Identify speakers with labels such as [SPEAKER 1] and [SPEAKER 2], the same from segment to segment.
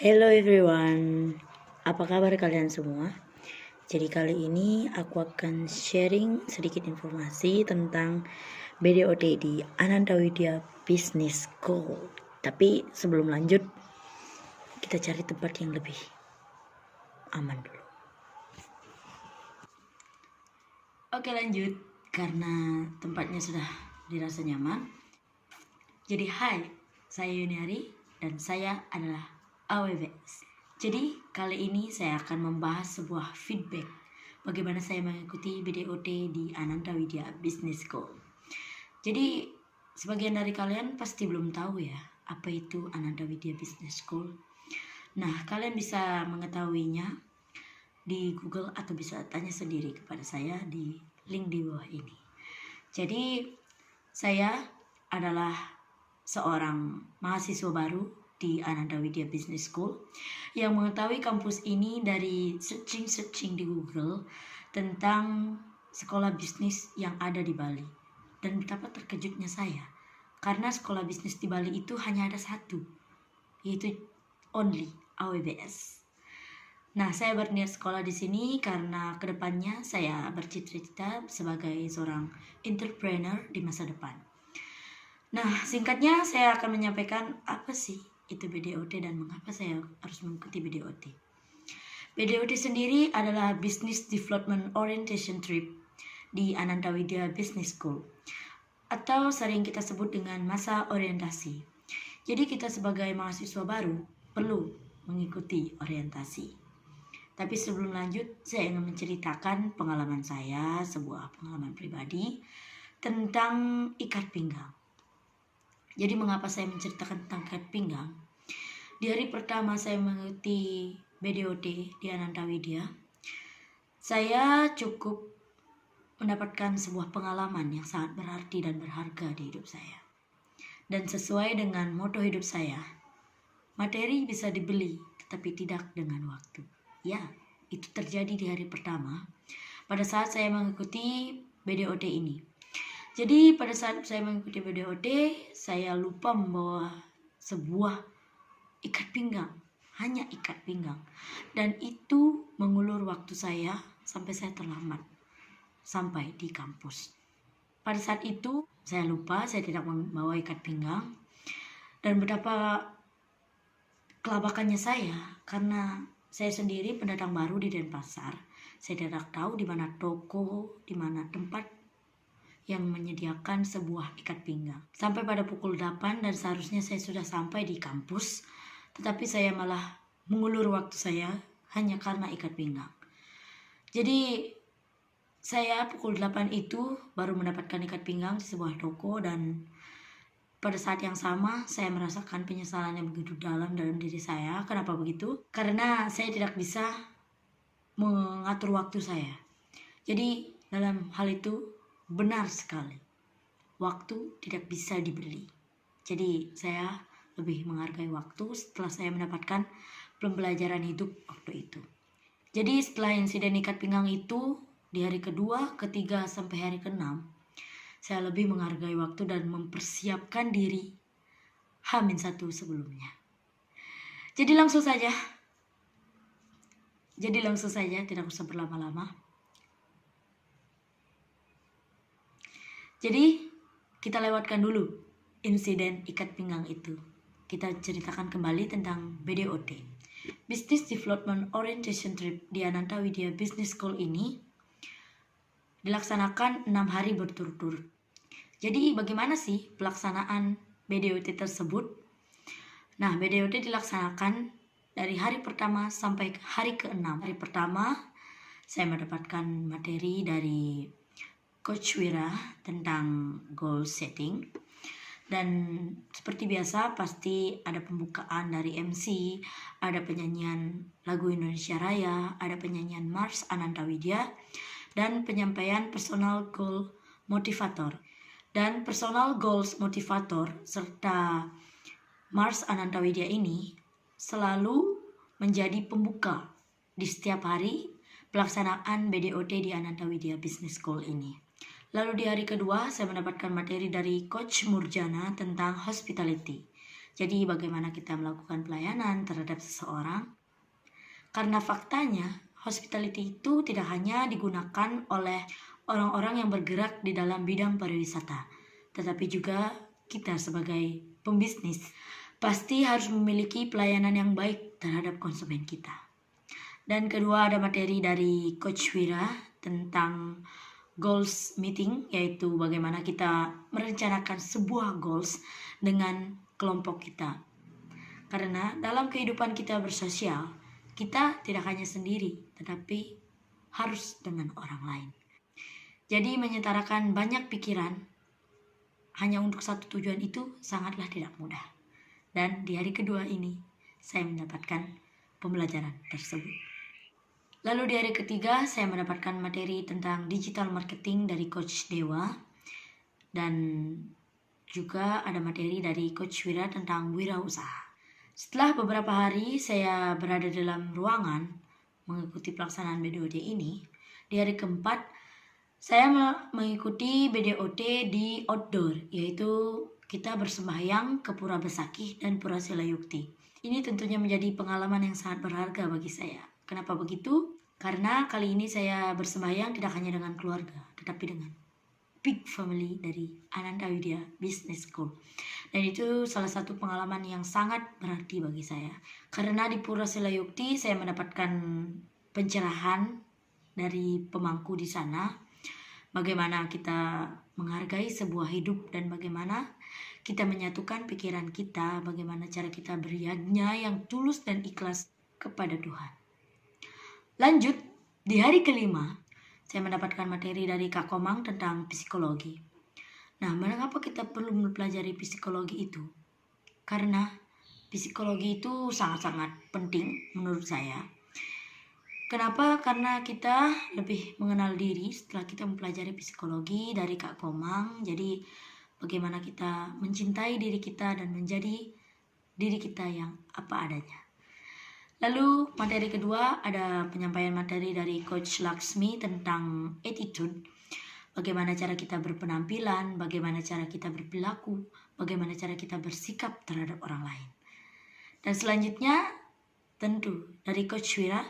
[SPEAKER 1] Hello everyone, apa kabar kalian semua? Jadi kali ini aku akan sharing sedikit informasi tentang BDOT di Ananda Widya Business School. Tapi sebelum lanjut, kita cari tempat yang lebih aman dulu. Oke lanjut, karena tempatnya sudah dirasa nyaman. Jadi saya Yuniari dan saya adalah AWBS. Jadi kali ini saya akan membahas sebuah feedback bagaimana saya mengikuti BDOT di Ananda Widya Business School. Jadi sebagian dari kalian pasti belum tahu ya apa itu Ananda Widya Business School. Nah, kalian bisa mengetahuinya di Google atau bisa tanya sendiri kepada saya di link di bawah ini. Jadi saya adalah seorang mahasiswa baru di Ananda Widya Business School yang mengetahui kampus ini dari searching di Google tentang sekolah bisnis yang ada di Bali. Dan betapa terkejutnya saya karena sekolah bisnis di Bali itu hanya ada satu, yaitu only AWBS. Nah, saya berniat sekolah di sini karena kedepannya saya bercita-cita sebagai seorang entrepreneur di masa depan. Nah, singkatnya saya akan menyampaikan apa sih itu BDOT dan mengapa saya harus mengikuti BDOT. BDOT sendiri adalah Business Development Orientation Trip di Ananda Widya Business School atau sering kita sebut dengan masa orientasi. Jadi kita sebagai mahasiswa baru perlu mengikuti orientasi. Tapi sebelum lanjut, saya ingin menceritakan pengalaman saya, sebuah pengalaman pribadi tentang ikat pinggang. Jadi mengapa saya menceritakan tentang ikat pinggang? Di hari pertama saya mengikuti BDOT di Ananda Widya, saya cukup mendapatkan sebuah pengalaman yang sangat berarti dan berharga di hidup saya. Dan sesuai dengan moto hidup saya, materi bisa dibeli tetapi tidak dengan waktu. Ya, itu terjadi di hari pertama pada saat saya mengikuti BDOT ini. Jadi pada saat saya mengikuti BDOT, saya lupa membawa sebuah ikat pinggang, hanya ikat pinggang. Dan itu mengulur waktu saya sampai saya terlambat sampai di kampus. Pada saat itu saya lupa, saya tidak membawa ikat pinggang. Dan betapa kelabakannya saya karena saya sendiri pendatang baru di Denpasar. Saya tidak tahu di mana toko, di mana tempat yang menyediakan sebuah ikat pinggang. Sampai pada pukul 8 dan seharusnya saya sudah sampai di kampus, tetapi saya malah mengulur waktu saya hanya karena ikat pinggang. Jadi saya pukul 8 itu baru mendapatkan ikat pinggang di sebuah toko dan pada saat yang sama saya merasakan penyesalan yang begitu dalam diri saya. Kenapa begitu? Karena saya tidak bisa mengatur waktu saya. Jadi dalam hal itu benar sekali, waktu tidak bisa dibeli. Jadi saya lebih menghargai waktu setelah saya mendapatkan pembelajaran hidup waktu itu. Jadi setelah insiden ikat pinggang itu, di hari kedua, ketiga, sampai hari ke-6, saya lebih menghargai waktu dan mempersiapkan diri H-1 sebelumnya. Jadi langsung saja, tidak usah berlama-lama. Jadi kita lewatkan dulu insiden ikat pinggang itu. Kita ceritakan kembali tentang BDOT, Business Development Orientation Trip di Ananda Widya Business School ini dilaksanakan 6 hari berturut-turut. Jadi bagaimana sih pelaksanaan BDOT tersebut? Nah, BDOT dilaksanakan dari hari pertama sampai hari ke-6. Hari pertama saya mendapatkan materi dari Coach Wira tentang goal setting. Dan seperti biasa pasti ada pembukaan dari MC, ada penyanyian lagu Indonesia Raya, ada penyanyian Mars Ananda Widya, dan penyampaian personal goal motivator. Dan personal goals motivator serta Mars Ananda Widya ini selalu menjadi pembuka di setiap hari pelaksanaan BDOT di Ananda Widya Business School ini. Lalu di hari kedua saya mendapatkan materi dari Coach Murjana tentang hospitality. Jadi bagaimana kita melakukan pelayanan terhadap seseorang. Karena faktanya hospitality itu tidak hanya digunakan oleh orang-orang yang bergerak di dalam bidang pariwisata, tetapi juga kita sebagai pembisnis pasti harus memiliki pelayanan yang baik terhadap konsumen kita. Dan kedua ada materi dari Coach Wira tentang goals meeting, yaitu bagaimana kita merencanakan sebuah goals dengan kelompok kita. Karena dalam kehidupan kita bersosial, kita tidak hanya sendiri, tetapi harus dengan orang lain. Jadi menyetarakan banyak pikiran hanya untuk satu tujuan itu sangatlah tidak mudah. Dan di hari kedua ini, saya mendapatkan pembelajaran tersebut. Lalu di hari ketiga, saya mendapatkan materi tentang digital marketing dari Coach Dewa. Dan juga ada materi dari Coach Wira tentang wirausaha. Setelah beberapa hari saya berada dalam ruangan mengikuti pelaksanaan BDOT ini, di hari keempat saya mengikuti BDOT di outdoor, yaitu kita bersembahyang ke Pura Besakih dan Pura Silayukti. Ini tentunya menjadi pengalaman yang sangat berharga bagi saya. Kenapa begitu? Karena kali ini saya bersembahyang tidak hanya dengan keluarga, tetapi dengan big family dari Ananda Widya Business School. Dan itu salah satu pengalaman yang sangat berarti bagi saya. Karena di Pura Silayukti saya mendapatkan pencerahan dari pemangku di sana. Bagaimana kita menghargai sebuah hidup dan bagaimana kita menyatukan pikiran kita. Bagaimana cara kita berianya yang tulus dan ikhlas kepada Tuhan. Lanjut, di hari kelima saya mendapatkan materi dari Kak Komang tentang psikologi. Nah, mengapa kita perlu mempelajari psikologi itu? Karena psikologi itu sangat-sangat penting menurut saya. Kenapa? Karena kita lebih mengenal diri setelah kita mempelajari psikologi dari Kak Komang. Jadi bagaimana kita mencintai diri kita dan menjadi diri kita yang apa adanya. Lalu materi kedua ada penyampaian materi dari Coach Laksmi tentang attitude. Bagaimana cara kita berpenampilan, bagaimana cara kita berperilaku, bagaimana cara kita bersikap terhadap orang lain. Dan selanjutnya tentu dari Coach Wira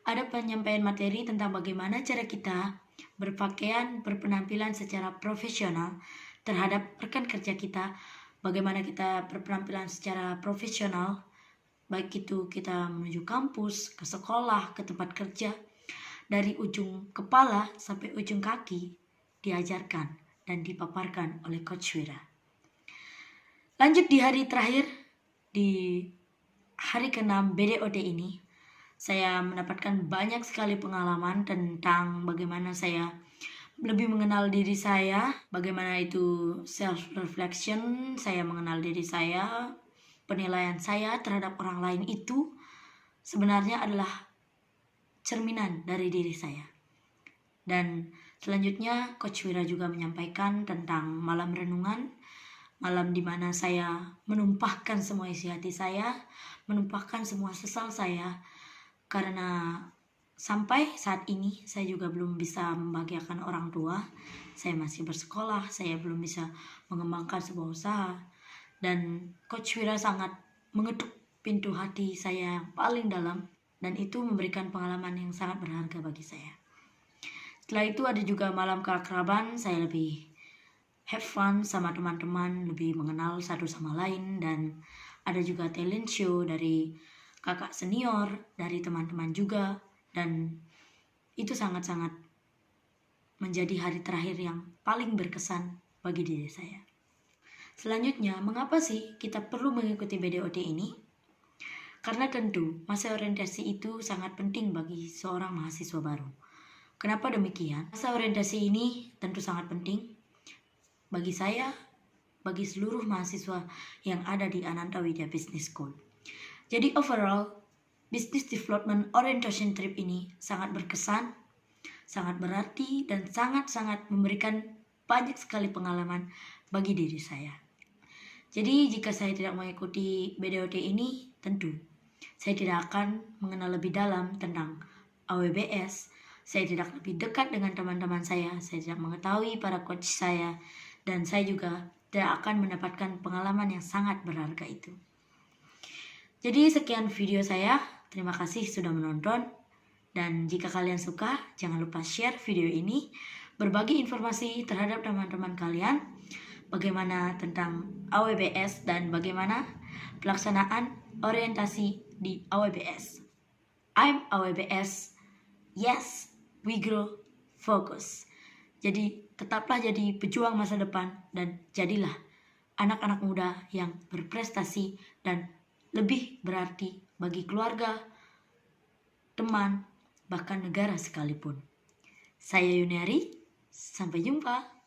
[SPEAKER 1] ada penyampaian materi tentang bagaimana cara kita berpakaian, berpenampilan secara profesional terhadap rekan kerja kita. Bagaimana kita berpenampilan secara profesional, baik itu kita menuju kampus, ke sekolah, ke tempat kerja, dari ujung kepala sampai ujung kaki diajarkan dan dipaparkan oleh Coach Wira. Lanjut di hari terakhir, di hari ke-6 BDOT ini, saya mendapatkan banyak sekali pengalaman tentang bagaimana saya lebih mengenal diri saya, bagaimana itu self-reflection, saya mengenal diri saya, penilaian saya terhadap orang lain itu sebenarnya adalah cerminan dari diri saya. Dan selanjutnya Coach Wira juga menyampaikan tentang malam renungan, malam di mana saya menumpahkan semua isi hati saya, menumpahkan semua sesal saya, karena sampai saat ini saya juga belum bisa membahagiakan orang tua. Saya masih bersekolah, saya belum bisa mengembangkan sebuah usaha. Dan Coach Wira sangat mengetuk pintu hati saya yang paling dalam, dan itu memberikan pengalaman yang sangat berharga bagi saya. Setelah itu ada juga malam keakraban, saya lebih have fun sama teman-teman, lebih mengenal satu sama lain, dan ada juga talent show dari kakak senior, dari teman-teman juga, dan itu sangat-sangat menjadi hari terakhir yang paling berkesan bagi diri saya. Selanjutnya, mengapa sih kita perlu mengikuti BDOT ini? Karena tentu masa orientasi itu sangat penting bagi seorang mahasiswa baru. Kenapa demikian? Masa orientasi ini tentu sangat penting bagi saya, bagi seluruh mahasiswa yang ada di Ananda Widya Business School. Jadi overall, Business Development Orientation Trip ini sangat berkesan, sangat berarti, dan sangat-sangat memberikan banyak sekali pengalaman bagi diri saya. Jadi jika saya tidak mengikuti BDOT ini, tentu saya tidak akan mengenal lebih dalam tentang AWBS, saya tidak lebih dekat dengan teman-teman saya tidak mengetahui para coach saya, dan saya juga tidak akan mendapatkan pengalaman yang sangat berharga itu. Jadi sekian video saya, terima kasih sudah menonton. Dan jika kalian suka, jangan lupa share video ini, berbagi informasi terhadap teman-teman kalian, bagaimana tentang AWBS dan bagaimana pelaksanaan orientasi di AWBS. I'm AWBS, yes, we grow, focus. Jadi tetaplah jadi pejuang masa depan dan jadilah anak-anak muda yang berprestasi dan lebih berarti bagi keluarga, teman, bahkan negara sekalipun. Saya Yuniari, sampai jumpa.